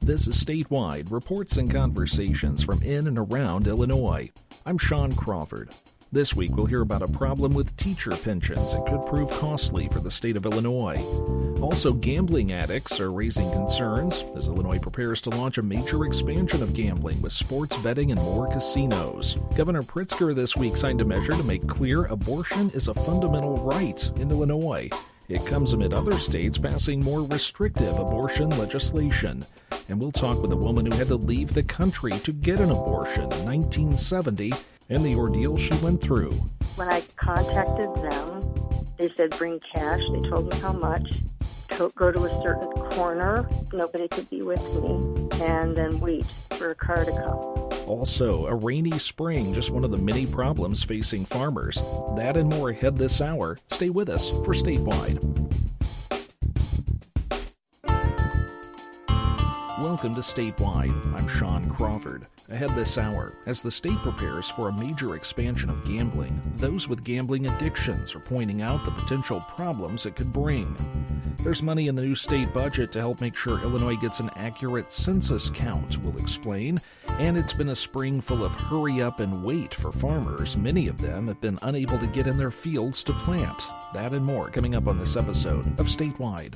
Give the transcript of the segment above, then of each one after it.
This is Statewide, reports and conversations from in and around Illinois. I'm Sean Crawford. This week we'll hear about a problem with teacher pensions that could prove costly for the state of Illinois. Also, gambling addicts are raising concerns as Illinois prepares to launch a major expansion of gambling with sports betting and more casinos. Governor Pritzker this week signed a measure to make clear abortion is a fundamental right in Illinois. It comes amid other states passing more restrictive abortion legislation. And we'll talk with a woman who had to leave the country to get an abortion in 1970 and the ordeal she went through. When I contacted them, they said bring cash. They told me how much. Go to a certain corner. Nobody could be with me. And then wait for a car to come. Also, a rainy spring, just one of the many problems facing farmers. That and more ahead this hour. Stay with us for Statewide. Welcome to Statewide. I'm Sean Crawford. Ahead this hour, as the state prepares for a major expansion of gambling, those with gambling addictions are pointing out the potential problems it could bring. There's money in the new state budget to help make sure Illinois gets an accurate census count, we'll explain. And it's been a spring full of hurry up and wait for farmers. Many of them have been unable to get in their fields to plant. That and more coming up on this episode of Statewide.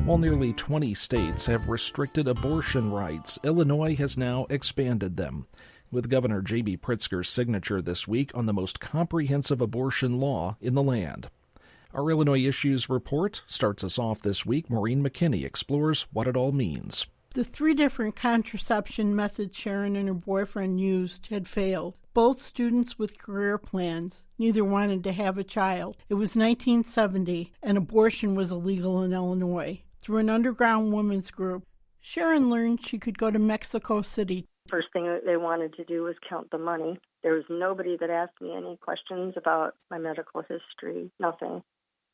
While nearly 20 states have restricted abortion rights, Illinois has now expanded them, with Governor J.B. Pritzker's signature this week on the most comprehensive abortion law in the land. Our Illinois Issues report starts us off this week. Maureen McKinney explores what it all means. The 3 different contraception methods Sharon and her boyfriend used had failed. Both students with career plans. Neither wanted to have a child. It was 1970, and abortion was illegal in Illinois. Through an underground women's group, Sharon learned she could go to Mexico City. First thing they wanted to do was count the money. There was nobody that asked me any questions about my medical history, nothing.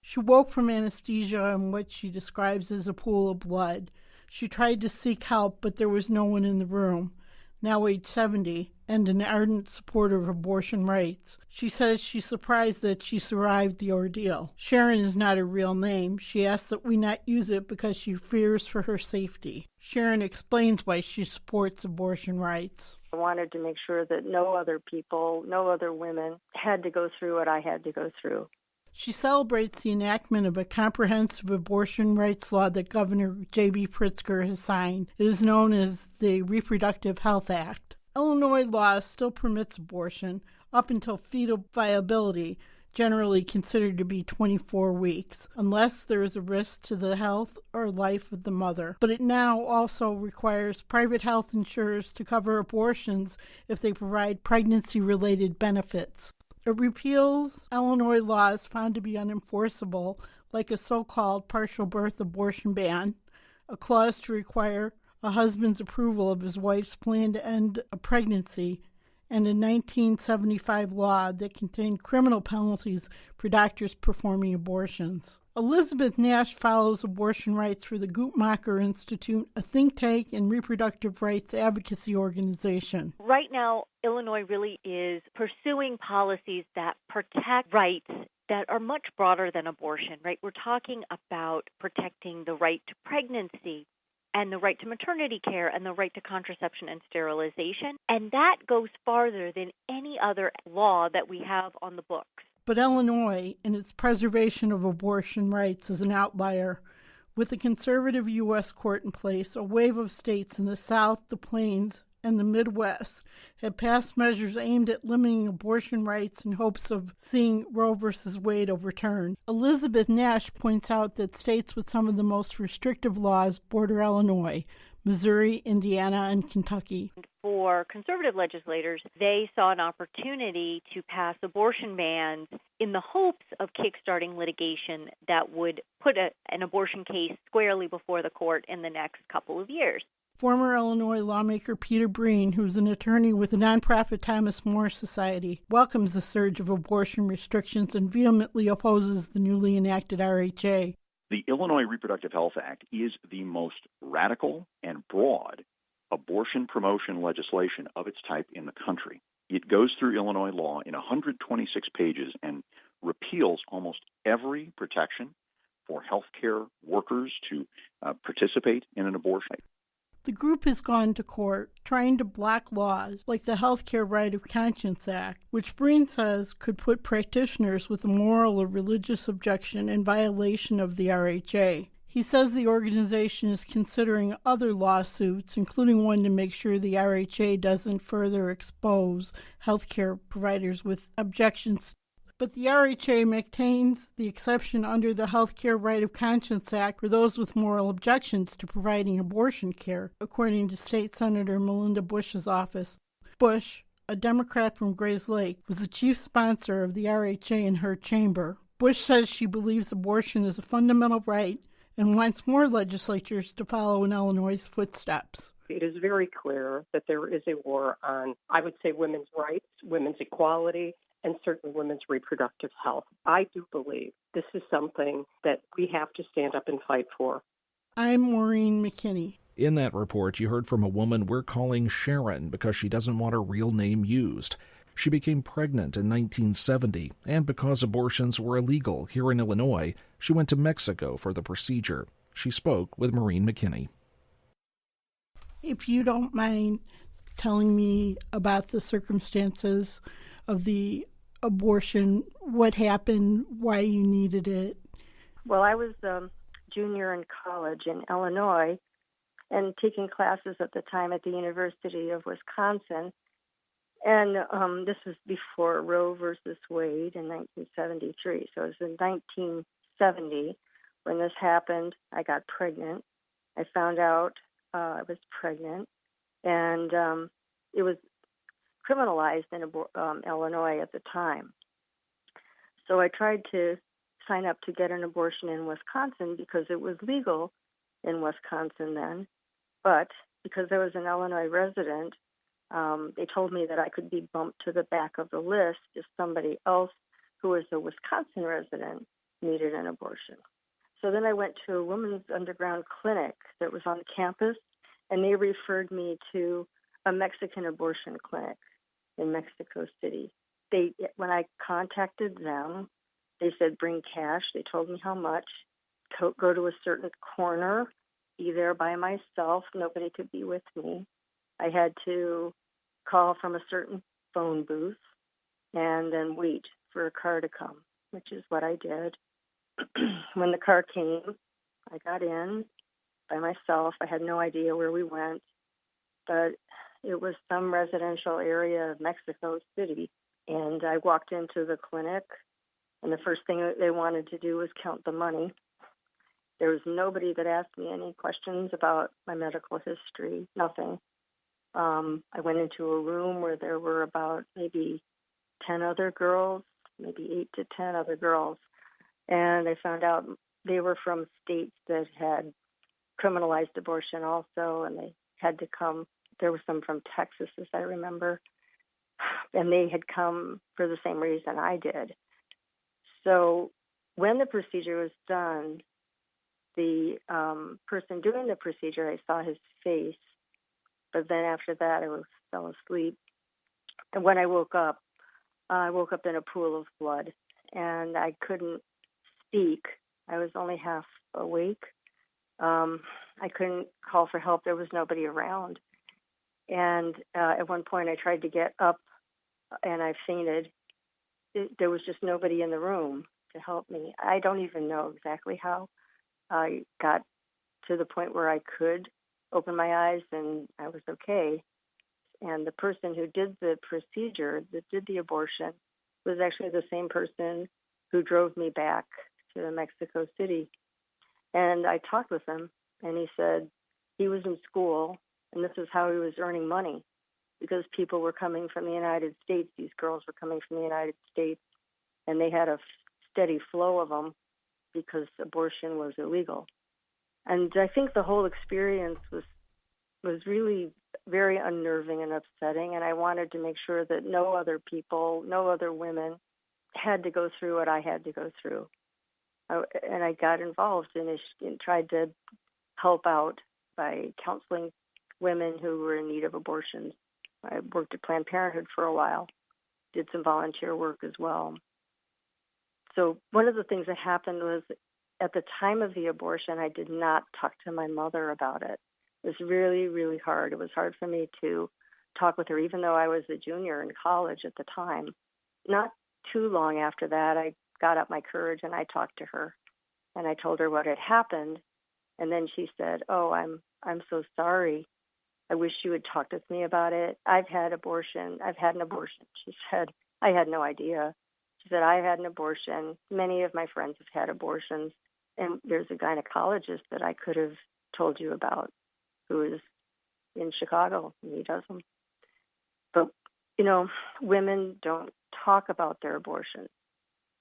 She woke from anesthesia in what she describes as a pool of blood. She tried to seek help, but there was no one in the room. Now age 70, and an ardent supporter of abortion rights. She says she's surprised that she survived the ordeal. Sharon is not her real name. She asks that we not use it because she fears for her safety. Sharon explains why she supports abortion rights. I wanted to make sure that no other people, no other women had to go through what I had to go through. She celebrates the enactment of a comprehensive abortion rights law that Governor J.B. Pritzker has signed. It is known as the Reproductive Health Act. Illinois law still permits abortion up until fetal viability, generally considered to be 24 weeks, unless there is a risk to the health or life of the mother. But it now also requires private health insurers to cover abortions if they provide pregnancy-related benefits. It repeals Illinois laws found to be unenforceable, like a so-called partial birth abortion ban, a clause to require a husband's approval of his wife's plan to end a pregnancy, and a 1975 law that contained criminal penalties for doctors performing abortions. Elizabeth Nash follows abortion rights for the Guttmacher Institute, a think tank and reproductive rights advocacy organization. Right now, Illinois really is pursuing policies that protect rights that are much broader than abortion, right? We're talking about protecting the right to pregnancy and the right to maternity care and the right to contraception and sterilization. And that goes farther than any other law that we have on the books. But Illinois, in its preservation of abortion rights, is an outlier. With a conservative U.S. court in place, a wave of states in the South, the Plains, and the Midwest have passed measures aimed at limiting abortion rights in hopes of seeing Roe v. Wade overturned. Elizabeth Nash points out that states with some of the most restrictive laws border Illinois: Missouri, Indiana, and Kentucky. For conservative legislators, they saw an opportunity to pass abortion bans in the hopes of kickstarting litigation that would put an abortion case squarely before the court in the next couple of years. Former Illinois lawmaker Peter Breen, who's an attorney with the nonprofit Thomas More Society, welcomes the surge of abortion restrictions and vehemently opposes the newly enacted RHA. The Illinois Reproductive Health Act is the most radical and broad abortion promotion legislation of its type in the country. It goes through Illinois law in 126 pages and repeals almost every protection for healthcare workers to participate in an abortion. The group has gone to court trying to block laws like the Healthcare Right of Conscience Act, which Breen says could put practitioners with a moral or religious objection in violation of the RHA. He says the organization is considering other lawsuits, including one to make sure the RHA doesn't further expose healthcare providers with objections. But the RHA maintains the exception under the Healthcare Right of Conscience Act for those with moral objections to providing abortion care, according to State Senator Melinda Bush's office. Bush, a Democrat from Grays Lake, was the chief sponsor of the RHA in her chamber. Bush says she believes abortion is a fundamental right and wants more legislatures to follow in Illinois' footsteps. It is very clear that there is a war on, I would say, women's rights, women's equality, and certainly women's reproductive health. I do believe this is something that we have to stand up and fight for. I'm Maureen McKinney. In that report, you heard from a woman we're calling Sharon because she doesn't want her real name used. She became pregnant in 1970, and because abortions were illegal here in Illinois, she went to Mexico for the procedure. She spoke with Maureen McKinney. If you don't mind telling me about the circumstances of the abortion, what happened, why you needed it. Well, I was a junior in college in Illinois and taking classes at the time at the University of Wisconsin. And this was before Roe versus Wade in 1973. So it was in 1970 when this happened. I got pregnant. I found out I was pregnant, and it was criminalized in Illinois at the time. So I tried to sign up to get an abortion in Wisconsin because it was legal in Wisconsin then. But because I was an Illinois resident, they told me that I could be bumped to the back of the list if somebody else who was a Wisconsin resident needed an abortion. So then I went to a women's underground clinic that was on campus, and they referred me to a Mexican abortion clinic in Mexico City. When I contacted them, they said, bring cash. They told me how much. Go to a certain corner, be there by myself. Nobody could be with me. I had to call from a certain phone booth and then wait for a car to come, which is what I did. When the car came, I got in by myself. I had no idea where we went, but it was some residential area of Mexico City. And I walked into the clinic, and the first thing that they wanted to do was count the money. There was nobody that asked me any questions about my medical history, nothing. I went into a room where there were about maybe 10 other girls, maybe 8 to 10 other girls. And I found out they were from states that had criminalized abortion also, and they had to come. There were some from Texas, as I remember, and they had come for the same reason I did. So when the procedure was done, the person doing the procedure, I saw his face, but then after that I fell asleep. And when I woke up in a pool of blood, and I couldn't speak. I was only half awake. I couldn't call for help. There was nobody around. And at one point I tried to get up, and I fainted. There was just nobody in the room to help me. I don't even know exactly how I got to the point where I could open my eyes and I was okay. And the person who did the procedure, that did the abortion, was actually the same person who drove me back to Mexico City. And I talked with him, and he said he was in school, and this is how he was earning money, because people were coming from the United States. These girls were coming from the United States, and they had a steady flow of them because abortion was illegal. And I think the whole experience was really very unnerving and upsetting, and I wanted to make sure that no other people, no other women had to go through what I had to go through. And I got involved and tried to help out by counseling women who were in need of abortions. I worked at Planned Parenthood for a while, did some volunteer work as well. So one of the things that happened was at the time of the abortion, I did not talk to my mother about it. It was really, really hard. It was hard for me to talk with her, even though I was a junior in college at the time. Not too long after that, I got up my courage and I talked to her. And I told her what had happened. And then she said, "Oh, I'm so sorry. I wish you would talk with me about it. I've had an abortion. She said, "I had no idea." She said, "I had an abortion. Many of my friends have had abortions. And there's a gynecologist that I could have told you about who is in Chicago, and he does them." But, women don't talk about their abortions,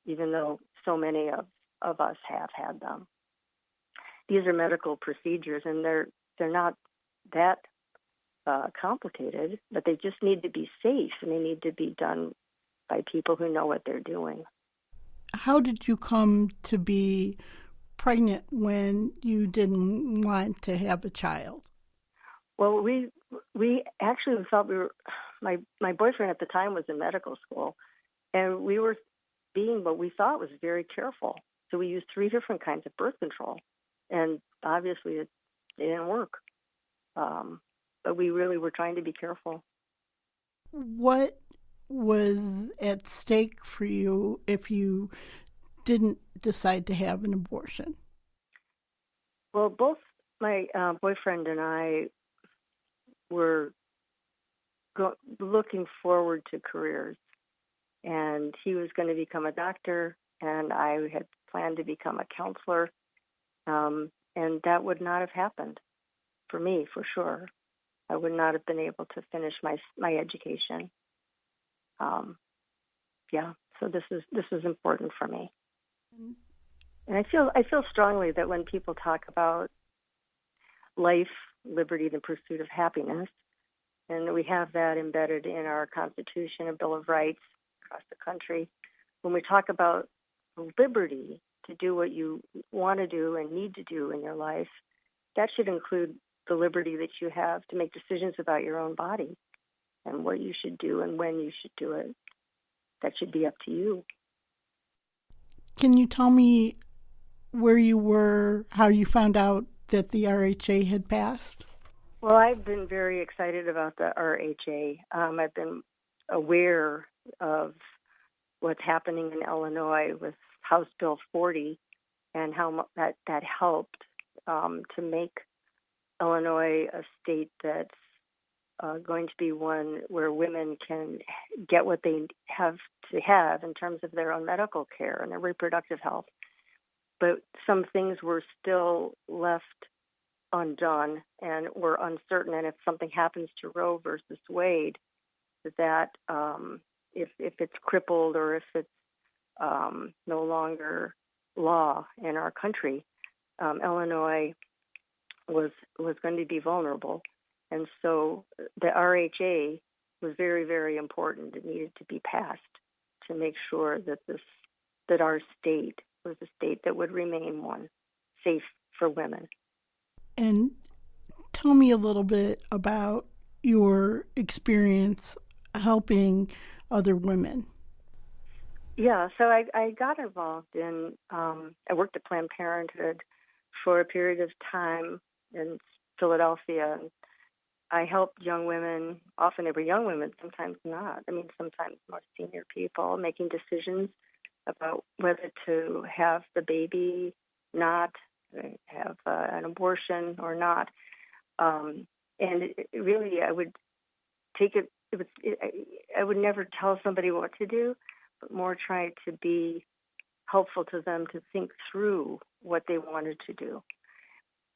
even though so many of us have had them. These are medical procedures, and they're not that complicated, but they just need to be safe, and they need to be done by people who know what they're doing. How did you come to be pregnant when you didn't want to have a child? Well, we actually thought my boyfriend at the time was in medical school, and we were being what we thought was very careful. So we used 3 different kinds of birth control, and obviously it didn't work. But we really were trying to be careful. What was at stake for you if you didn't decide to have an abortion? Well, both my boyfriend and I were looking forward to careers, and he was going to become a doctor, and I had planned to become a counselor, and that would not have happened for me, for sure. I would not have been able to finish my education. So this is important for me, and I feel strongly that when people talk about life, liberty, the pursuit of happiness, and we have that embedded in our Constitution and Bill of Rights across the country. When we talk about liberty to do what you want to do and need to do in your life, that should include the liberty that you have to make decisions about your own body and what you should do and when you should do it. That should be up to you. Can you tell me where you were, how you found out that the RHA had passed? Well, I've been very excited about the RHA. I've been aware of what's happening in Illinois with House Bill 40 and how that helped to make Illinois a state that's going to be one where women can get what they have to have in terms of their own medical care and their reproductive health. But some things were still left undone and were uncertain. And if something happens to Roe versus Wade, that if it's crippled or if it's no longer law in our country, Illinois was going to be vulnerable. And so the RHA was very, very important. It needed to be passed to make sure that our state was a state that would remain one safe for women. And tell me a little bit about your experience helping other women. Yeah, so I got involved in, I worked at Planned Parenthood for a period of time in Philadelphia. I helped young women, often they were young women, sometimes not. Sometimes more senior people making decisions about whether to have the baby, not have an abortion or not. And really, I would take it. I would never tell somebody what to do, but more try to be helpful to them to think through what they wanted to do.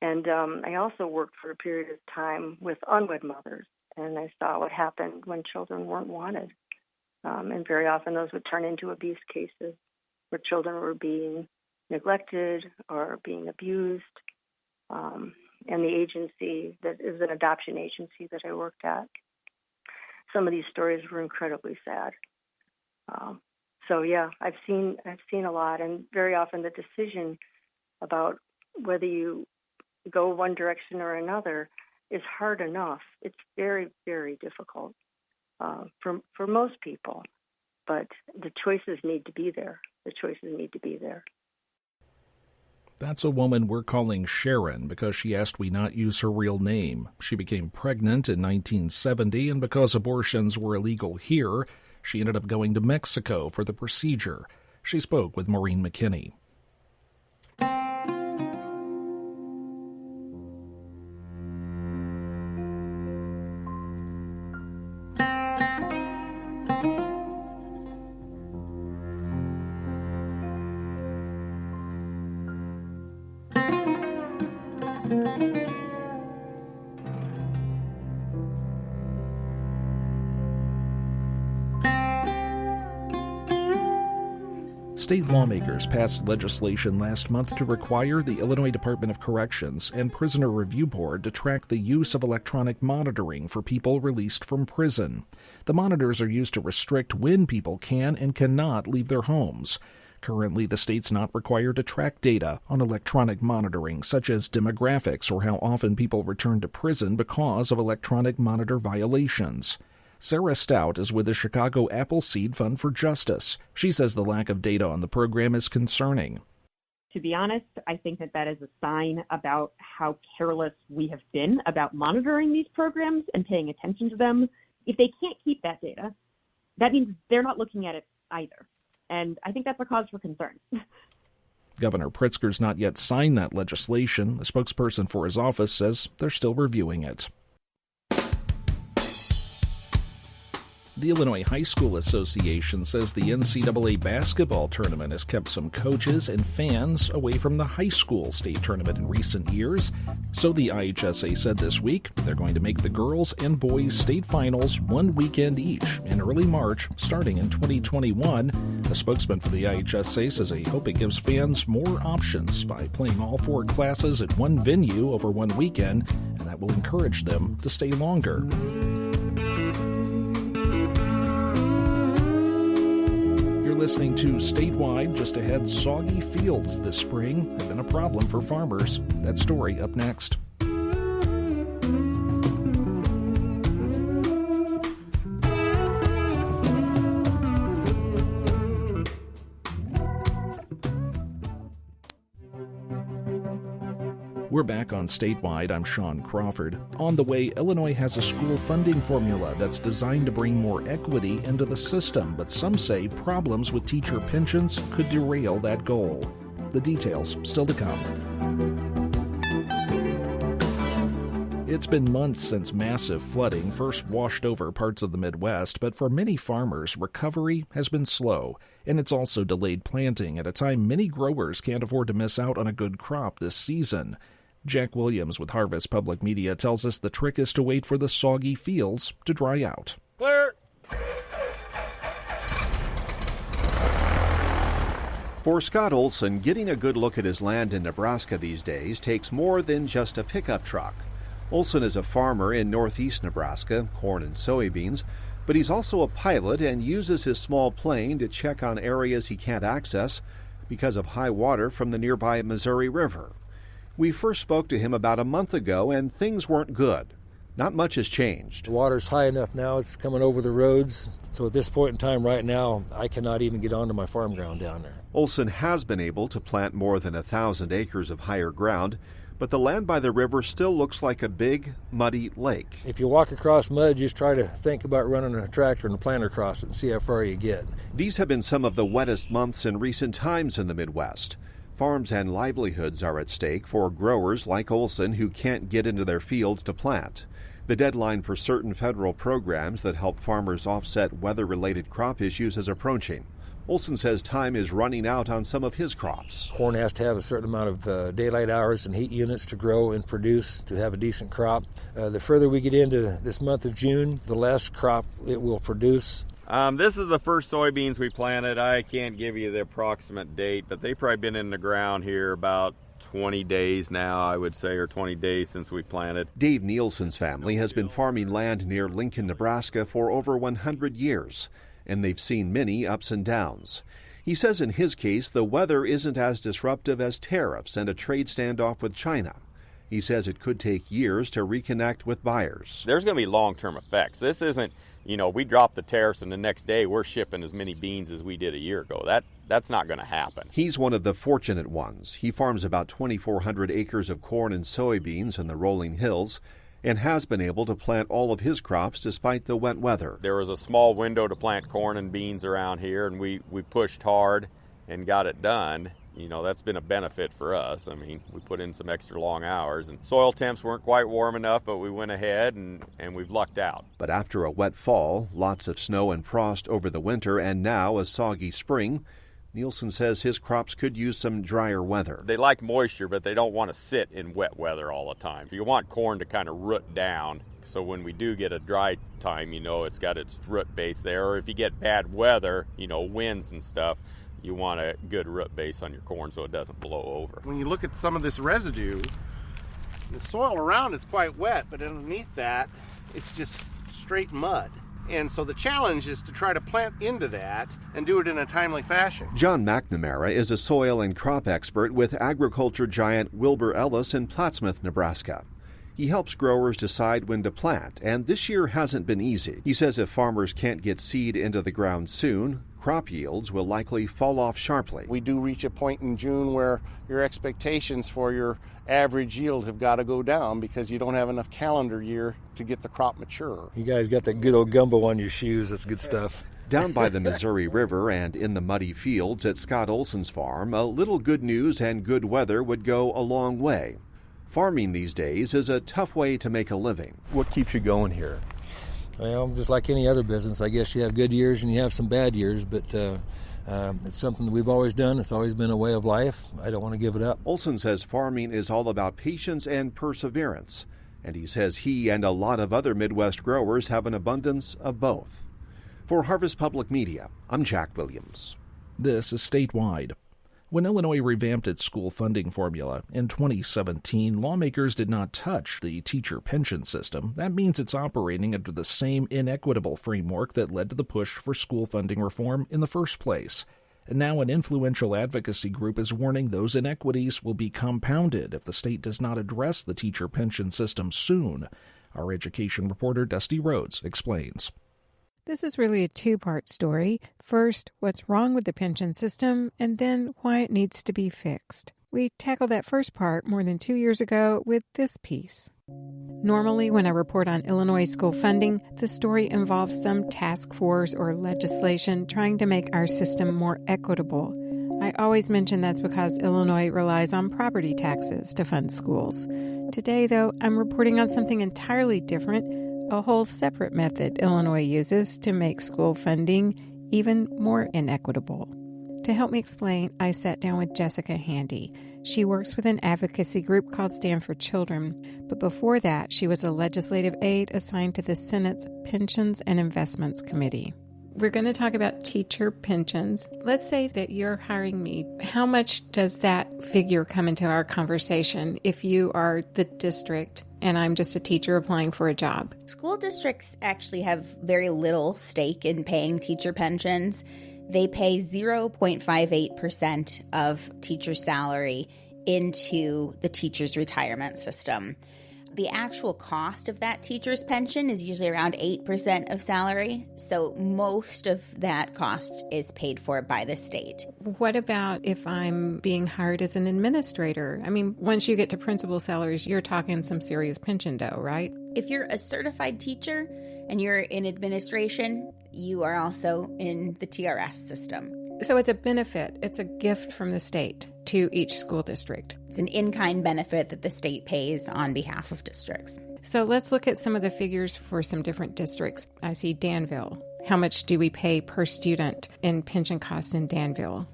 And I also worked for a period of time with unwed mothers, and I saw what happened when children weren't wanted. And very often those would turn into abuse cases where children were being neglected or being abused. And the agency that is an adoption agency that I worked at, some of these stories were incredibly sad. So yeah, I've seen a lot, and very often the decision about whether you go one direction or another is hard enough. It's very, very difficult for most people, but the choices need to be there. That's a woman we're calling Sharon because she asked we not use her real name. She became pregnant in 1970, and because abortions were illegal here, she ended up going to Mexico for the procedure. She spoke with Maureen McKinney. State lawmakers passed legislation last month to require the Illinois Department of Corrections and Prisoner Review Board to track the use of electronic monitoring for people released from prison. The monitors are used to restrict when people can and cannot leave their homes. Currently, the state's not required to track data on electronic monitoring, such as demographics or how often people return to prison because of electronic monitor violations. Sarah Stout is with the Chicago Appleseed Fund for Justice. She says the lack of data on the program is concerning. To be honest, I think that is a sign about how careless we have been about monitoring these programs and paying attention to them. If they can't keep that data, that means they're not looking at it either. And I think that's a cause for concern. Governor Pritzker's not yet signed that legislation. A spokesperson for his office says they're still reviewing it. The Illinois High School Association says the NCAA basketball tournament has kept some coaches and fans away from the high school state tournament in recent years. So the IHSA said this week they're going to make the girls and boys state finals one weekend each in early March, starting in 2021. A spokesman for the IHSA says they hope it gives fans more options by playing all four classes at one venue over one weekend, and that will encourage them to stay longer. Listening to Statewide. Just ahead, soggy fields this spring have been a problem for farmers. That story up next. We're back on Statewide. I'm Sean Crawford. On the way, Illinois has a school funding formula that's designed to bring more equity into the system, but some say problems with teacher pensions could derail that goal. The details still to come. It's been months since massive flooding first washed over parts of the Midwest, but for many farmers, recovery has been slow, and it's also delayed planting at a time many growers can't afford to miss out on a good crop this season. Jack Williams with Harvest Public Media tells us the trick is to wait for the soggy fields to dry out. Clear! For Scott Olson, getting a good look at his land in Nebraska these days takes more than just a pickup truck. Olson is a farmer in northeast Nebraska, corn and soybeans, but he's also a pilot and uses his small plane to check on areas he can't access because of high water from the nearby Missouri River. We first spoke to him about a month ago, and things weren't good. Not much has changed. The water's high enough now, it's coming over the roads. So at this point in time right now, I cannot even get onto my farm ground down there. Olson has been able to plant more than 1,000 acres of higher ground, but the land by the river still looks like a big, muddy lake. If you walk across mud, just try to think about running a tractor and a planter across it and see how far you get. These have been some of the wettest months in recent times in the Midwest. Farms and livelihoods are at stake for growers like Olson who can't get into their fields to plant. The deadline for certain federal programs that help farmers offset weather-related crop issues is approaching. Olson says time is running out on some of his crops. Corn has to have a certain amount of daylight hours and heat units to grow and produce to have a decent crop. The further we get into this month of June, the less crop it will produce. This is the first soybeans we planted. I can't give you the approximate date, but they've probably been in the ground here about 20 days now, I would say, or 20 days since we planted. Dave Nielsen's family has been farming land near Lincoln, Nebraska for over 100 years, and they've seen many ups and downs. He says in his case, the weather isn't as disruptive as tariffs and a trade standoff with China. He says it could take years to reconnect with buyers. There's going to be long-term effects. This isn't, we drop the tariffs and the next day we're shipping as many beans as we did a year ago. That's not going to happen. He's one of the fortunate ones. He farms about 2,400 acres of corn and soybeans in the rolling hills and has been able to plant all of his crops despite the wet weather. There was a small window to plant corn and beans around here, and we pushed hard and got it done. You know, that's been a benefit for us. I mean, we put in some extra long hours, and soil temps weren't quite warm enough, but we went ahead and we've lucked out. But after a wet fall, lots of snow and frost over the winter, and now a soggy spring, Nielsen says his crops could use some drier weather. They like moisture, but they don't want to sit in wet weather all the time. You want corn to kind of root down, so when we do get a dry time, you know, it's got its root base there. Or if you get bad weather, you know, winds and stuff, you want a good root base on your corn so it doesn't blow over. When you look at some of this residue, the soil around it's quite wet, but underneath that, it's just straight mud. And so the challenge is to try to plant into that and do it in a timely fashion. John McNamara is a soil and crop expert with agriculture giant Wilbur Ellis in Plattsmouth, Nebraska. He helps growers decide when to plant, and this year hasn't been easy. He says if farmers can't get seed into the ground soon, crop yields will likely fall off sharply. We do reach a point in June where your expectations for your average yield have got to go down because you don't have enough calendar year to get the crop mature. You guys got that good old gumbo on your shoes. That's good stuff. Down by the Missouri River and in the muddy fields at Scott Olson's farm, a little good news and good weather would go a long way. Farming these days is a tough way to make a living. What keeps you going here? Well, just like any other business, I guess you have good years and you have some bad years, but it's something that we've always done. It's always been a way of life. I don't want to give it up. Olson says farming is all about patience and perseverance, and he says he and a lot of other Midwest growers have an abundance of both. For Harvest Public Media, I'm Jack Williams. This is Statewide. When Illinois revamped its school funding formula in 2017, lawmakers did not touch the teacher pension system. That means it's operating under the same inequitable framework that led to the push for school funding reform in the first place. And now an influential advocacy group is warning those inequities will be compounded if the state does not address the teacher pension system soon. Our education reporter Dusty Rhodes explains. This is really a two-part story. First, what's wrong with the pension system, and then why it needs to be fixed. We tackled that first part more than 2 years ago with this piece. Normally, when I report on Illinois school funding, the story involves some task force or legislation trying to make our system more equitable. I always mention that's because Illinois relies on property taxes to fund schools. Today, though, I'm reporting on something entirely different, a whole separate method Illinois uses to make school funding even more inequitable. To help me explain, I sat down with Jessica Handy. She works with an advocacy group called Stand for Children, but before that, she was a legislative aide assigned to the Senate's Pensions and Investments Committee. We're going to talk about teacher pensions. Let's say that you're hiring me. How much does that figure come into our conversation if you are the district and I'm just a teacher applying for a job? School districts actually have very little stake in paying teacher pensions. They pay 0.58% of teacher salary into the teacher's retirement system. The actual cost of that teacher's pension is usually around 8% of salary, so most of that cost is paid for by the state. What about if I'm being hired as an administrator? I mean, once you get to principal salaries, you're talking some serious pension dough, right? If you're a certified teacher and you're in administration, you are also in the TRS system. So it's a benefit. It's a gift from the state to each school district. It's an in-kind benefit that the state pays on behalf of districts. So let's look at some of the figures for some different districts. I see Danville. How much do we pay per student in pension costs in Danville?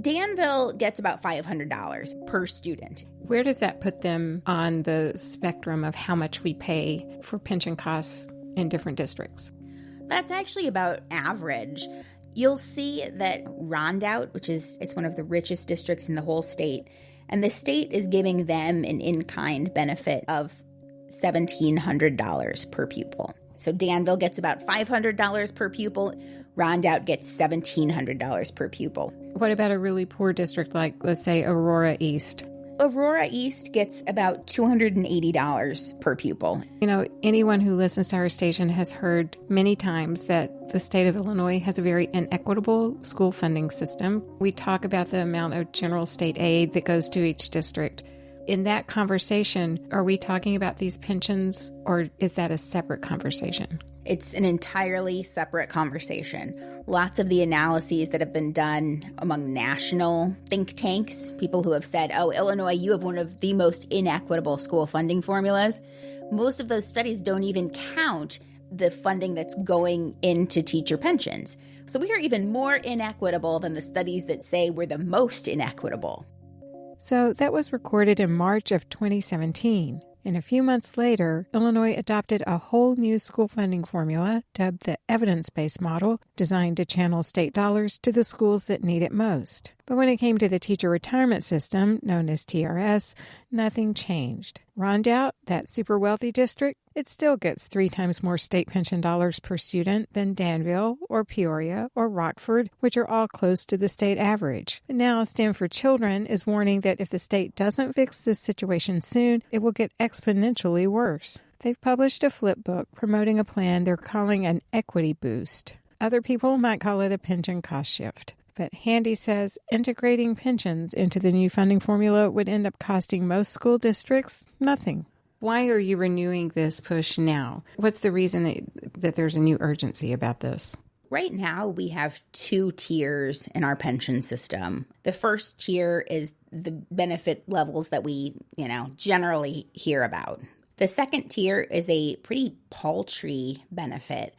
Danville gets about $500 per student. Where does that put them on the spectrum of how much we pay for pension costs in different districts? That's actually about average. You'll see that Rondout, which is one of the richest districts in the whole state, and the state is giving them an in-kind benefit of $1,700 per pupil. So Danville gets about $500 per pupil. Rondout gets $1,700 per pupil. What about a really poor district like, let's say, Aurora East? Aurora East gets about $280 per pupil. You know, anyone who listens to our station has heard many times that the state of Illinois has a very inequitable school funding system. We talk about the amount of general state aid that goes to each district. In that conversation, are we talking about these pensions, or is that a separate conversation? It's an entirely separate conversation. Lots of the analyses that have been done among national think tanks, people who have said, oh, Illinois, you have one of the most inequitable school funding formulas. Most of those studies don't even count the funding that's going into teacher pensions. So we are even more inequitable than the studies that say we're the most inequitable. So that was recorded in March of 2017. And a few months later, Illinois adopted a whole new school funding formula dubbed the evidence-based model, designed to channel state dollars to the schools that need it most. But when it came to the teacher retirement system, known as TRS, nothing changed. Rondout, that super wealthy district, it still gets 3 times more state pension dollars per student than Danville or Peoria or Rockford, which are all close to the state average. But now Stand for Children is warning that if the state doesn't fix this situation soon, it will get exponentially worse. They've published a flip book promoting a plan they're calling an equity boost. Other people might call it a pension cost shift. But Handy says integrating pensions into the new funding formula would end up costing most school districts nothing. Why are you renewing this push now? What's the reason that there's a new urgency about this? Right now, we have 2 tiers in our pension system. The first tier is the benefit levels that we, generally hear about. The second tier is a pretty paltry benefit.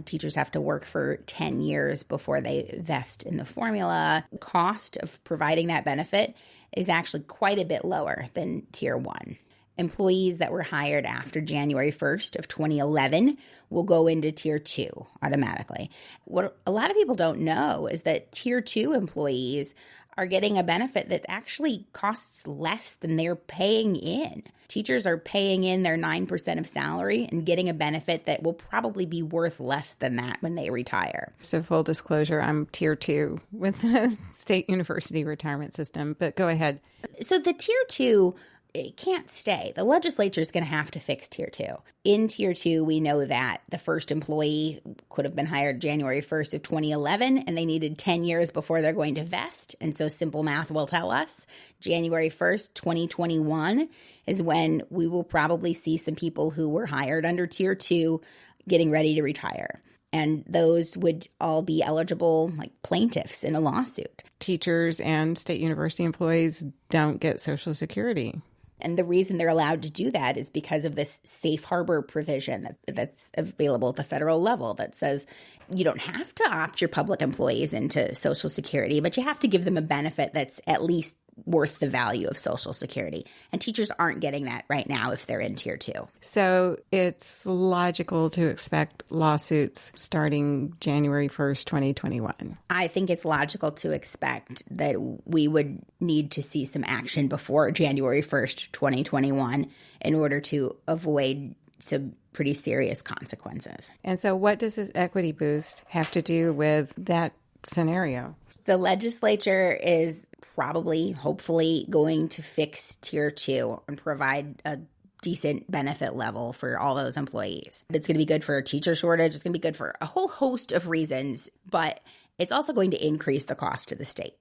Teachers have to work for 10 years before they vest in the formula. The cost of providing that benefit is actually quite a bit lower than Tier 1. Employees that were hired after January 1st of 2011 will go into Tier 2 automatically. What a lot of people don't know is that Tier 2 employees are getting a benefit that actually costs less than they're paying in. Teachers are paying in their 9% of salary and getting a benefit that will probably be worth less than that when they retire. So full disclosure, I'm Tier 2 with the state university retirement system, but go ahead. So the Tier 2, it can't stay. The legislature is going to have to fix Tier 2. In Tier 2, we know that the first employee could have been hired January 1st of 2011, and they needed 10 years before they're going to vest. And so simple math will tell us January 1st, 2021 is when we will probably see some people who were hired under Tier 2 getting ready to retire. And those would all be eligible like plaintiffs in a lawsuit. Teachers and state university employees don't get Social Security. And the reason they're allowed to do that is because of this safe harbor provision that's available at the federal level that says you don't have to opt your public employees into Social Security, but you have to give them a benefit that's at least worth the value of Social Security. And teachers aren't getting that right now if they're in Tier 2. So it's logical to expect lawsuits starting January 1st, 2021. I think it's logical to expect that we would need to see some action before January 1st, 2021 in order to avoid some pretty serious consequences. And so what does this equity boost have to do with that scenario? The legislature is probably, hopefully, going to fix Tier 2 and provide a decent benefit level for all those employees. It's going to be good for a teacher shortage. It's going to be good for a whole host of reasons, but it's also going to increase the cost to the state.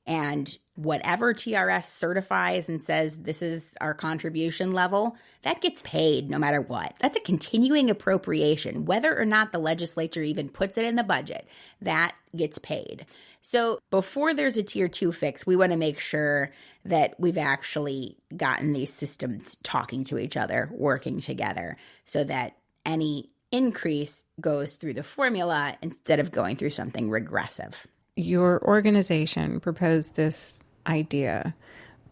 And whatever TRS certifies and says this is our contribution level, that gets paid no matter what. That's a continuing appropriation. Whether or not the legislature even puts it in the budget, that gets paid. So before there's a Tier 2 fix, we want to make sure that we've actually gotten these systems talking to each other, working together, so that any increase goes through the formula instead of going through something regressive. Your organization proposed this idea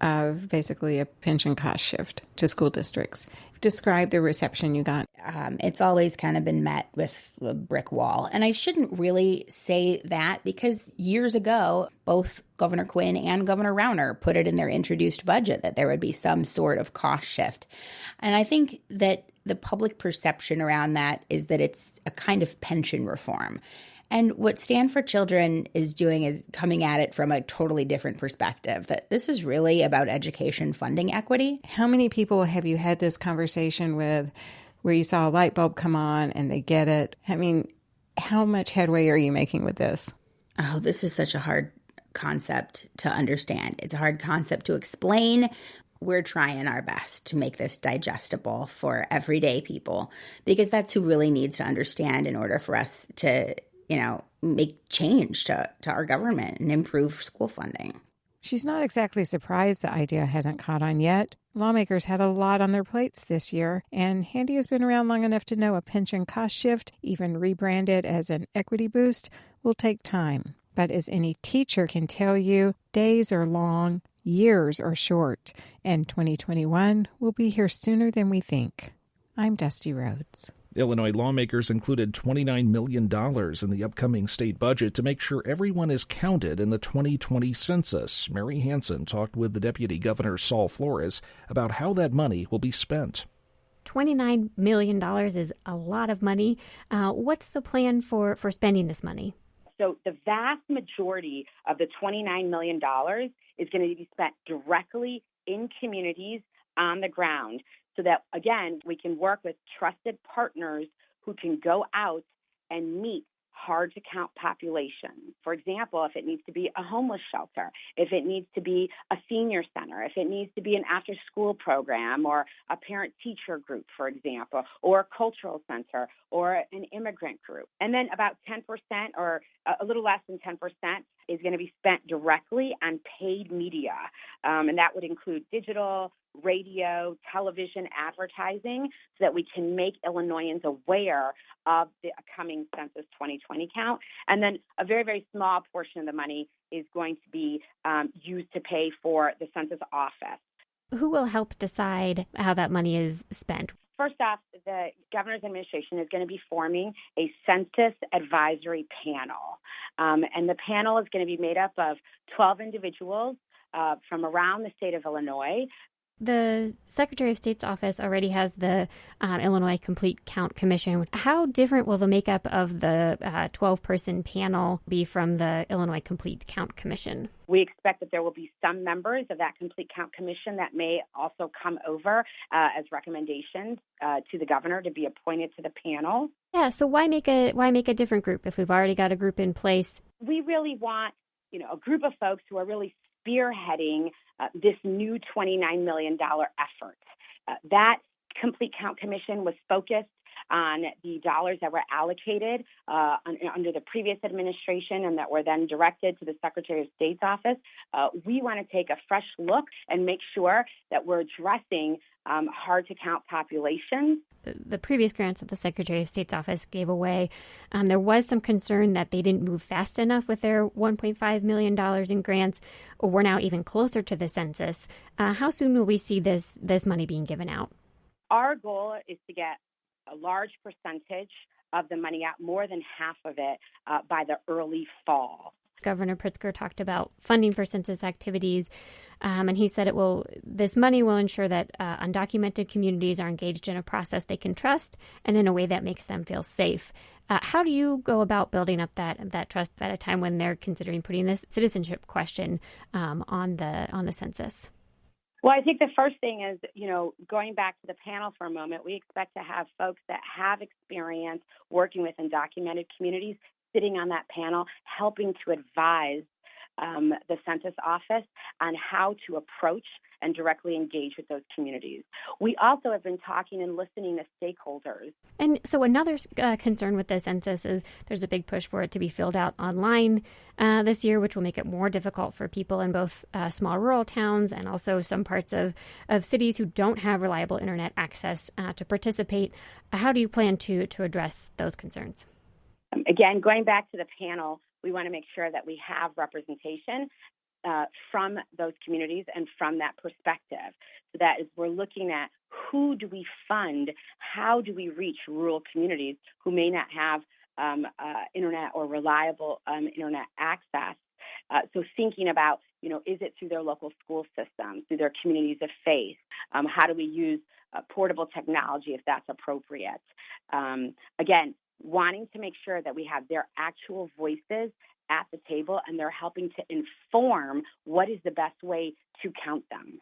of basically a pension cost shift to school districts. Describe the reception you got. It's always kind of been met with a brick wall. And I shouldn't really say that because years ago, both Governor Quinn and Governor Rauner put it in their introduced budget that there would be some sort of cost shift. And I think that the public perception around that is that it's a kind of pension reform. And what Stand for Children is doing is coming at it from a totally different perspective, that this is really about education funding equity. How many people have you had this conversation with where you saw a light bulb come on and they get it? I mean, how much headway are you making with this? Oh, this is such a hard concept to understand. It's a hard concept to explain. We're trying our best to make this digestible for everyday people, because that's who really needs to understand in order for us to make change to our government and improve school funding. She's not exactly surprised the idea hasn't caught on yet. Lawmakers had a lot on their plates this year, and Handy has been around long enough to know a pension cost shift, even rebranded as an equity boost, will take time. But as any teacher can tell you, days are long, years are short, and 2021 will be here sooner than we think. I'm Dusty Rhodes. Illinois lawmakers included $29 million in the upcoming state budget to make sure everyone is counted in the 2020 census. Mary Hansen talked with the Deputy Governor Saul Flores about how that money will be spent. $29 million is a lot of money. What's the plan for spending this money? So the vast majority of the $29 million is going to be spent directly in communities on the ground, so that, again, we can work with trusted partners who can go out and meet hard-to-count populations. For example, if it needs to be a homeless shelter, if it needs to be a senior center, if it needs to be an after-school program or a parent-teacher group, for example, or a cultural center or an immigrant group. And then about 10% or a little less than 10% is going to be spent directly on paid media, and that would include digital, radio, television, advertising, so that we can make Illinoisans aware of the upcoming Census 2020 count. And then a very, very small portion of the money is going to be used to pay for the census office. Who will help decide how that money is spent? First off, the governor's administration is going to be forming a census advisory panel. And the panel is going to be made up of 12 individuals from around the state of Illinois. The Secretary of State's office already has the Illinois Complete Count Commission. How different will the makeup of the 12-person panel be from the Illinois Complete Count Commission? We expect that there will be some members of that Complete Count Commission that may also come over as recommendations to the governor to be appointed to the panel. Yeah, so why make a different group if we've already got a group in place? We really want, a group of folks who are really spearheading this new $29 million effort. That Complete Count Commission was focused on the dollars that were allocated under the previous administration and that were then directed to the Secretary of State's office. We want to take a fresh look and make sure that we're addressing hard-to-count populations. The previous grants that the Secretary of State's office gave away, there was some concern that they didn't move fast enough with their $1.5 million in grants. We're now even closer to the census. How soon will we see this money being given out? Our goal is to get a large percentage of the money out, more than half of it, by the early fall. Governor Pritzker talked about funding for census activities, and he said this money will ensure that undocumented communities are engaged in a process they can trust and in a way that makes them feel safe. How do you go about building up that trust at a time when they're considering putting this citizenship question on the census? Well, I think the first thing is, going back to the panel for a moment, we expect to have folks that have experience working with undocumented communities sitting on that panel, helping to advise the census office on how to approach and directly engage with those communities. We also have been talking and listening to stakeholders. And so another concern with the census is there's a big push for it to be filled out online this year, which will make it more difficult for people in both small rural towns and also some parts of cities who don't have reliable internet access to participate. How do you plan to address those concerns? Again, going back to the panel, we want to make sure that we have representation from those communities and from that perspective. So that is, we're looking at who do we fund, how do we reach rural communities who may not have internet or reliable internet access. So thinking about, is it through their local school systems, through their communities of faith? How do we use portable technology if that's appropriate? Again, wanting to make sure that we have their actual voices at the table and they're helping to inform what is the best way to count them.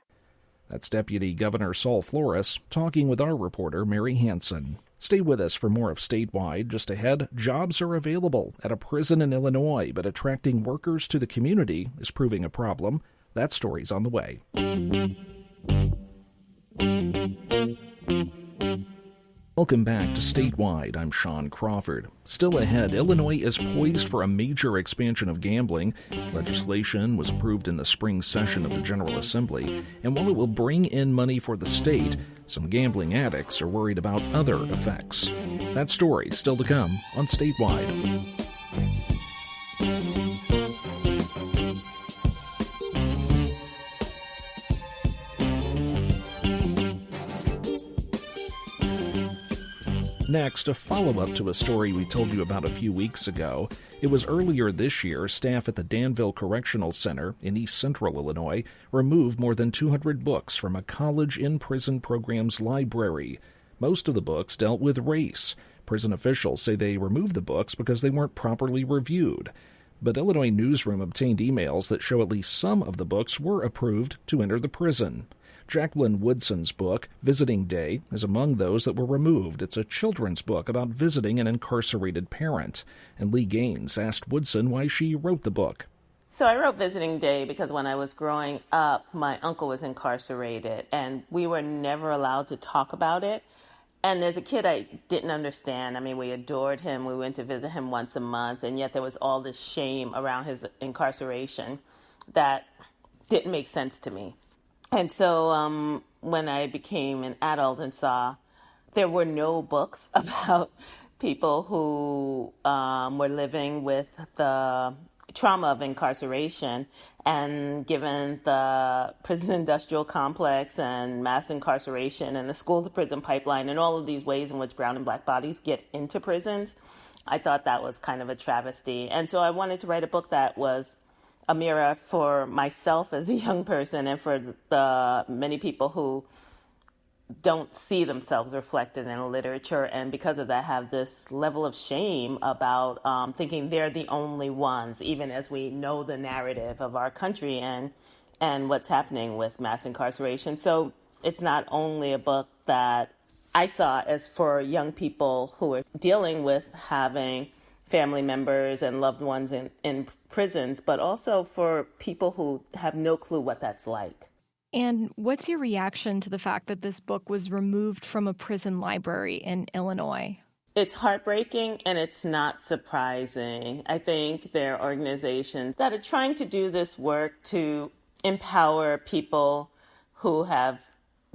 That's Deputy Governor Saul Flores talking with our reporter, Mary Hansen. Stay with us for more of Statewide. Just ahead, jobs are available at a prison in Illinois, but attracting workers to the community is proving a problem. That story's on the way. Welcome back to Statewide. I'm Sean Crawford. Still ahead, Illinois is poised for a major expansion of gambling. Legislation was approved in the spring session of the General Assembly, and while it will bring in money for the state, some gambling addicts are worried about other effects. That story still to come on Statewide. Next, a follow-up to a story we told you about a few weeks ago. It was earlier this year, staff at the Danville Correctional Center in East Central Illinois removed more than 200 books from a college in-prison program's library. Most of the books dealt with race. Prison officials say they removed the books because they weren't properly reviewed. But Illinois Newsroom obtained emails that show at least some of the books were approved to enter the prison. Jacqueline Woodson's book, Visiting Day, is among those that were removed. It's a children's book about visiting an incarcerated parent. And Lee Gaines asked Woodson why she wrote the book. So I wrote Visiting Day because when I was growing up, my uncle was incarcerated, and we were never allowed to talk about it. And as a kid, I didn't understand. I mean, we adored him. We went to visit him once a month, and yet there was all this shame around his incarceration that didn't make sense to me. And so when I became an adult and saw there were no books about people who were living with the trauma of incarceration, and given the prison industrial complex and mass incarceration and the school-to-prison pipeline and all of these ways in which brown and black bodies get into prisons, I thought that was kind of a travesty. And so I wanted to write a book that was a mirror for myself as a young person and for the many people who don't see themselves reflected in literature, and because of that have this level of shame about thinking they're the only ones, even as we know the narrative of our country and what's happening with mass incarceration. So it's not only a book that I saw as for young people who are dealing with having family members and loved ones in prisons, but also for people who have no clue what that's like. And what's your reaction to the fact that this book was removed from a prison library in Illinois? It's heartbreaking, and it's not surprising. I think there are organizations that are trying to do this work to empower people who have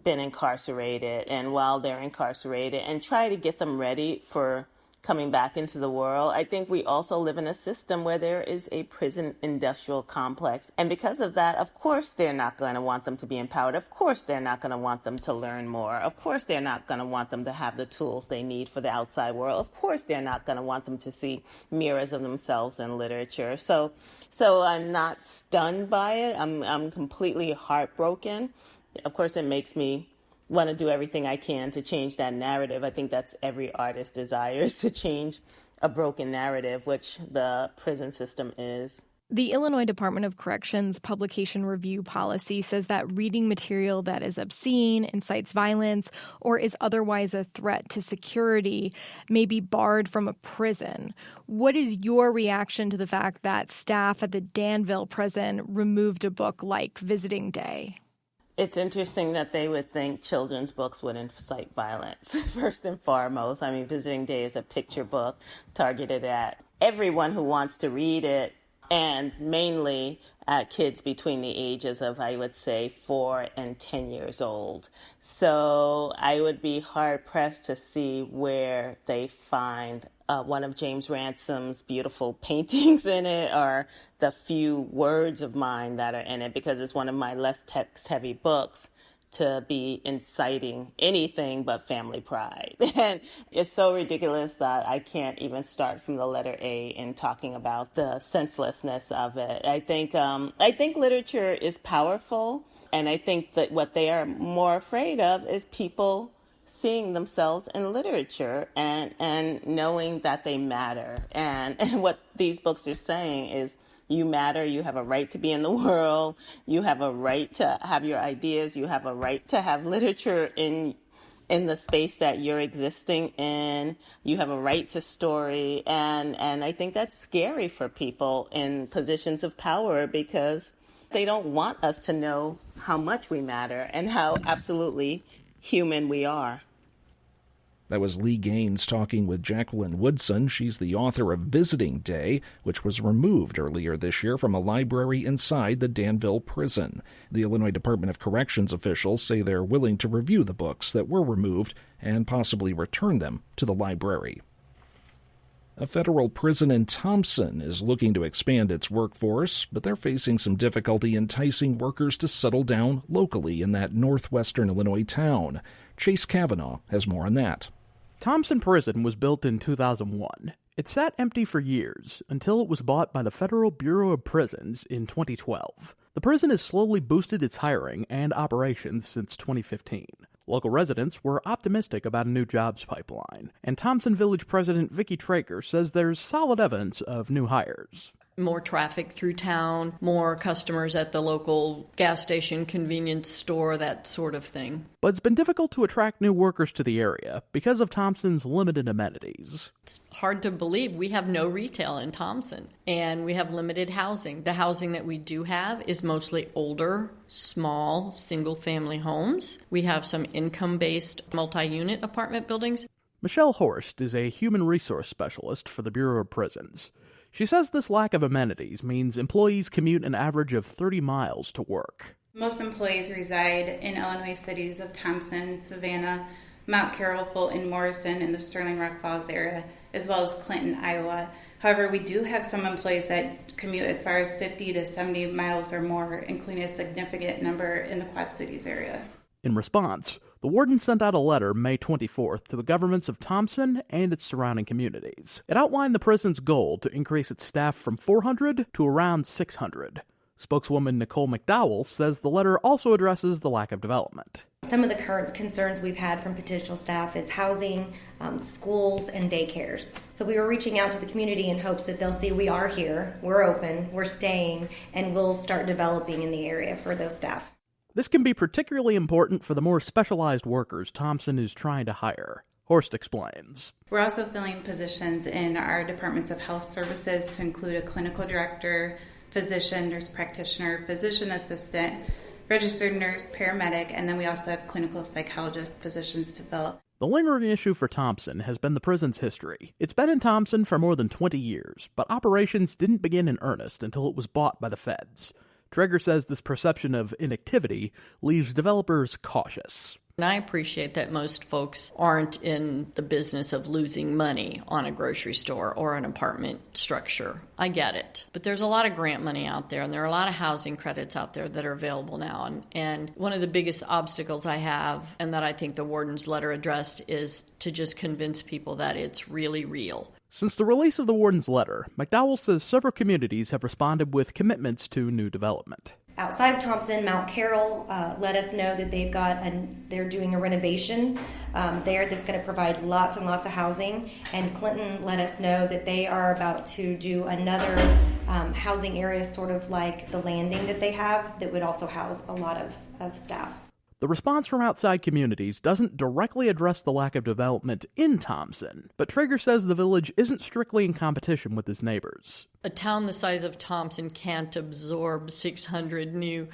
been incarcerated, and while they're incarcerated, and try to get them ready for coming back into the world. I think we also live in a system where there is a prison industrial complex. And because of that, of course, they're not going to want them to be empowered. Of course, they're not going to want them to learn more. Of course, they're not going to want them to have the tools they need for the outside world. Of course, they're not going to want them to see mirrors of themselves in literature. So I'm not stunned by it. I'm completely heartbroken. Of course, it makes me want to do everything I can to change that narrative. I think that's every artist's desire, is to change a broken narrative, which the prison system is. The Illinois Department of Corrections publication review policy says that reading material that is obscene, incites violence, or is otherwise a threat to security may be barred from a prison. What is your reaction to the fact that staff at the Danville prison removed a book like Visiting Day? It's interesting that they would think children's books would incite violence, first and foremost. I mean, Visiting Day is a picture book targeted at everyone who wants to read it, and mainly at kids between the ages of, I would say, 4 and 10 years old. So I would be hard-pressed to see where they find one of James Ransom's beautiful paintings in it, or the few words of mine that are in it, because it's one of my less text-heavy books to be inciting anything but family pride. And it's so ridiculous that I can't even start from the letter A in talking about the senselessness of it. I think literature is powerful, and I think that what they are more afraid of is people seeing themselves in literature and knowing that they matter. And what these books are saying is, you matter, you have a right to be in the world, you have a right to have your ideas, you have a right to have literature in the space that you're existing in, you have a right to story. And I think that's scary for people in positions of power, because they don't want us to know how much we matter and how absolutely human we are. That was Lee Gaines talking with Jacqueline Woodson. She's the author of Visiting Day, which was removed earlier this year from a library inside the Danville prison. The Illinois Department of Corrections officials say they're willing to review the books that were removed and possibly return them to the library. A federal prison in Thompson is looking to expand its workforce, but they're facing some difficulty enticing workers to settle down locally in that northwestern Illinois town. Chase Kavanaugh has more on that. Thompson Prison was built in 2001. It sat empty for years until it was bought by the Federal Bureau of Prisons in 2012. The prison has slowly boosted its hiring and operations since 2015. Local residents were optimistic about a new jobs pipeline, and Thompson Village President Vicki Traeger says there's solid evidence of new hires. More traffic through town, more customers at the local gas station, convenience store, that sort of thing. But it's been difficult to attract new workers to the area because of Thompson's limited amenities. It's hard to believe we have no retail in Thompson, and we have limited housing. The housing that we do have is mostly older, small, single-family homes. We have some income-based multi-unit apartment buildings. Michelle Horst is a human resource specialist for the Bureau of Prisons. She says this lack of amenities means employees commute an average of 30 miles to work. Most employees reside in Illinois cities of Thompson, Savannah, Mount Carroll, Fulton, Morrison, and the Sterling Rock Falls area, as well as Clinton, Iowa. However, we do have some employees that commute as far as 50 to 70 miles or more, including a significant number in the Quad Cities area. In response, the warden sent out a letter May 24th to the governments of Thompson and its surrounding communities. It outlined the prison's goal to increase its staff from 400 to around 600. Spokeswoman Nicole McDowell says the letter also addresses the lack of development. Some of the current concerns we've had from potential staff is housing, schools, and daycares. So we were reaching out to the community in hopes that they'll see we are here, we're open, we're staying, and we'll start developing in the area for those staff. This can be particularly important for the more specialized workers Thompson is trying to hire. Horst explains. We're also filling positions in our departments of health services to include a clinical director, physician, nurse practitioner, physician assistant, registered nurse, paramedic, and then we also have clinical psychologist positions to fill. The lingering issue for Thompson has been the prison's history. It's been in Thompson for more than 20 years, but operations didn't begin in earnest until it was bought by the feds. Traeger says this perception of inactivity leaves developers cautious. And I appreciate that most folks aren't in the business of losing money on a grocery store or an apartment structure. I get it. But there's a lot of grant money out there, and there are a lot of housing credits out there that are available now. And one of the biggest obstacles I have, and that I think the warden's letter addressed, is to just convince people that it's really real. Since the release of the warden's letter, McDowell says several communities have responded with commitments to new development. Outside of Thompson, Mount Carroll let us know that they're doing a renovation there that's going to provide lots and lots of housing. And Clinton let us know that they are about to do another housing area, sort of like the landing that they have, that would also house a lot of staff. The response from outside communities doesn't directly address the lack of development in Thompson, but Traeger says the village isn't strictly in competition with its neighbors. A town the size of Thompson can't absorb 600 new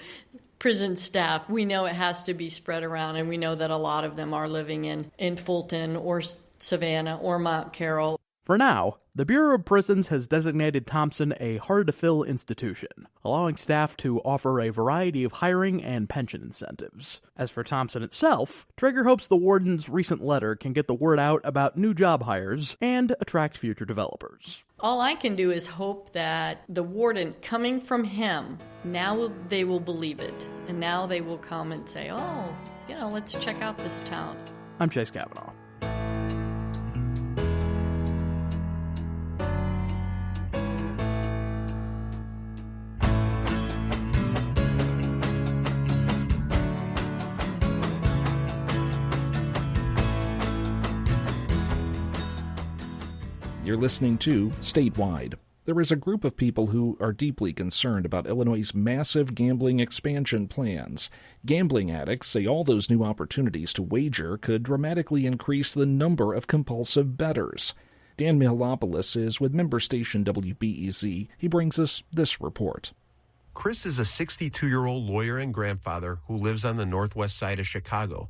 prison staff. We know it has to be spread around, and we know that a lot of them are living in Fulton or Savannah or Mount Carroll. For now, the Bureau of Prisons has designated Thompson a hard-to-fill institution, allowing staff to offer a variety of hiring and pension incentives. As for Thompson itself, Traeger hopes the warden's recent letter can get the word out about new job hires and attract future developers. All I can do is hope that the warden, coming from him, now they will believe it, and now they will come and say, let's check out this town. I'm Chase Kavanaugh. You're listening to Statewide. There is a group of people who are deeply concerned about Illinois' massive gambling expansion plans. Gambling addicts say all those new opportunities to wager could dramatically increase the number of compulsive bettors. Dan Mihalopoulos is with member station WBEZ. He brings us this report. Chris is a 62-year-old lawyer and grandfather who lives on the northwest side of Chicago.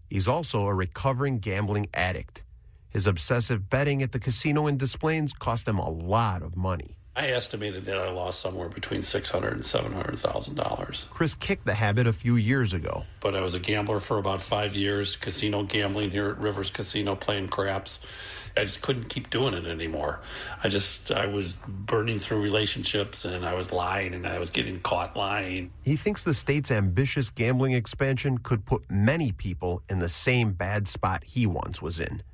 He's also a recovering gambling addict. His obsessive betting at the casino in Des Plaines cost him a lot of money. I estimated that I lost somewhere between $600,000 and $700,000. Chris kicked the habit a few years ago. But I was a gambler for about 5 years, casino gambling here at Rivers Casino, playing craps. I just couldn't keep doing it anymore. I was burning through relationships, and I was lying, and I was getting caught lying. He thinks the state's ambitious gambling expansion could put many people in the same bad spot he once was in.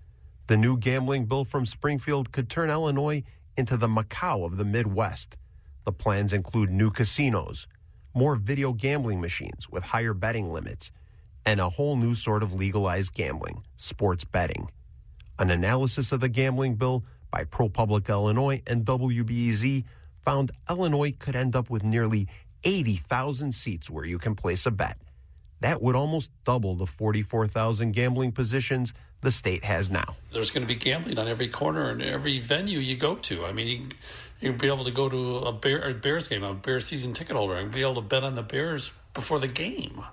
The new gambling bill from Springfield could turn Illinois into the Macau of the Midwest. The plans include new casinos, more video gambling machines with higher betting limits, and a whole new sort of legalized gambling, sports betting. An analysis of the gambling bill by ProPublica Illinois and WBEZ found Illinois could end up with nearly 80,000 seats where you can place a bet. That would almost double the 44,000 gambling positions the state has now. There's going to be gambling on every corner and every venue you go to. I mean, you'll be able to go to a Bears game, a Bears season ticket holder, and be able to bet on the Bears before the game.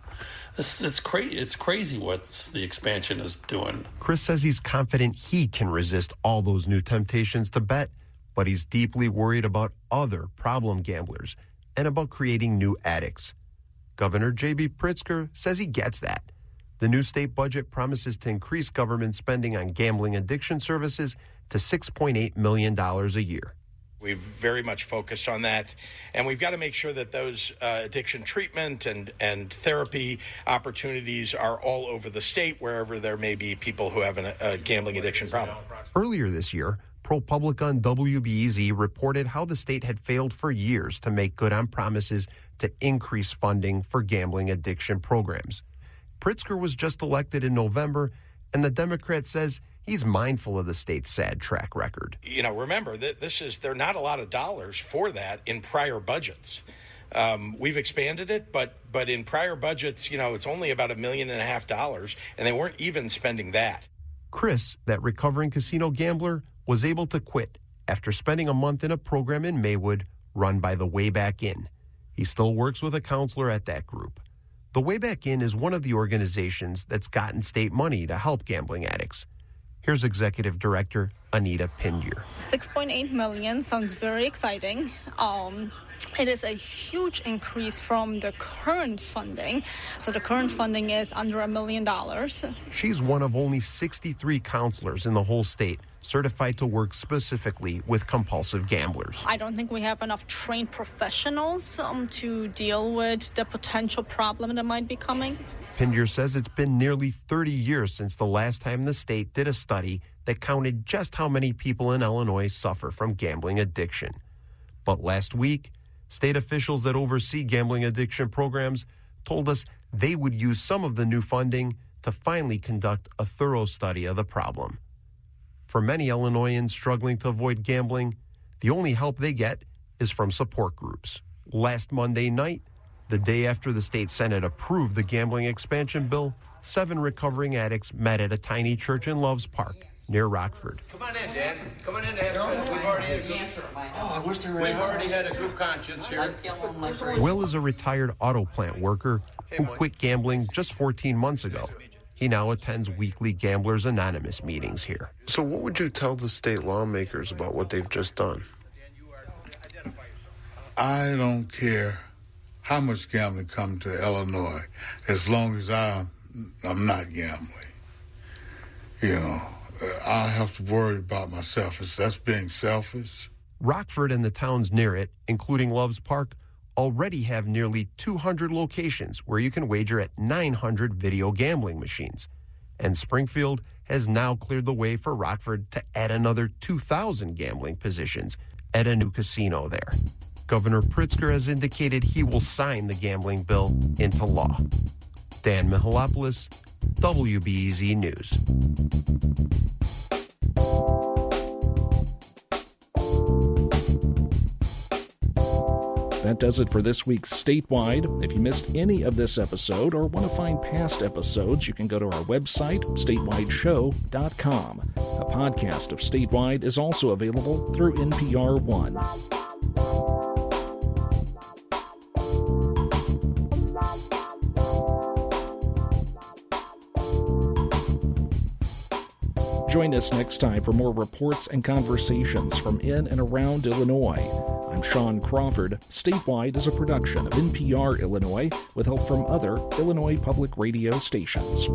It's crazy what the expansion is doing. Chris says he's confident he can resist all those new temptations to bet, but he's deeply worried about other problem gamblers and about creating new addicts. Governor J.B. Pritzker says he gets that. The new state budget promises to increase government spending on gambling addiction services to $6.8 million a year. We've very much focused on that, and we've got to make sure that those addiction treatment and therapy opportunities are all over the state, wherever there may be people who have a gambling addiction problem. Earlier this year, ProPublica and WBEZ reported how the state had failed for years to make good on promises to increase funding for gambling addiction programs. Pritzker was just elected in November, and the Democrat says he's mindful of the state's sad track record. You know, remember that there are not a lot of dollars for that in prior budgets. We've expanded it, but in prior budgets, it's only about $1.5 million, and they weren't even spending that. Chris, that recovering casino gambler, was able to quit after spending a month in a program in Maywood run by the Way Back In. He still works with a counselor at that group. The Way Back In is one of the organizations that's gotten state money to help gambling addicts. Here's Executive Director Anita Pindier. $6.8 million sounds very exciting. It is a huge increase from the current funding. So the current funding is under $1 million. She's one of only 63 counselors in the whole state certified to work specifically with compulsive gamblers. I don't think we have enough trained professionals to deal with the potential problem that might be coming. Pindier says it's been nearly 30 years since the last time the state did a study that counted just how many people in Illinois suffer from gambling addiction. But last week, state officials that oversee gambling addiction programs told us they would use some of the new funding to finally conduct a thorough study of the problem. For many Illinoisans struggling to avoid gambling, the only help they get is from support groups. Last Monday night, the day after the state Senate approved the gambling expansion bill, 7 recovering addicts met at a tiny church in Loves Park near Rockford. Come on in, Dan. Come on in to have some. We've already had a group conscience here. Will is a retired auto plant worker who quit gambling just 14 months ago. He now attends weekly Gamblers Anonymous meetings here. So what would you tell the state lawmakers about what they've just done? I don't care how much gambling comes to Illinois, as long as I'm not gambling. I have to worry about myself. That's being selfish. Rockford and the towns near it, including Loves Park, already have nearly 200 locations where you can wager at 900 video gambling machines. And Springfield has now cleared the way for Rockford to add another 2,000 gambling positions at a new casino there. Governor Pritzker has indicated he will sign the gambling bill into law. Dan Mihalopoulos, WBEZ News. That does it for this week's Statewide. If you missed any of this episode or want to find past episodes, you can go to our website, statewideshow.com. A podcast of Statewide is also available through NPR One. Join us next time for more reports and conversations from in and around Illinois. I'm Sean Crawford. Statewide is a production of NPR Illinois with help from other Illinois public radio stations.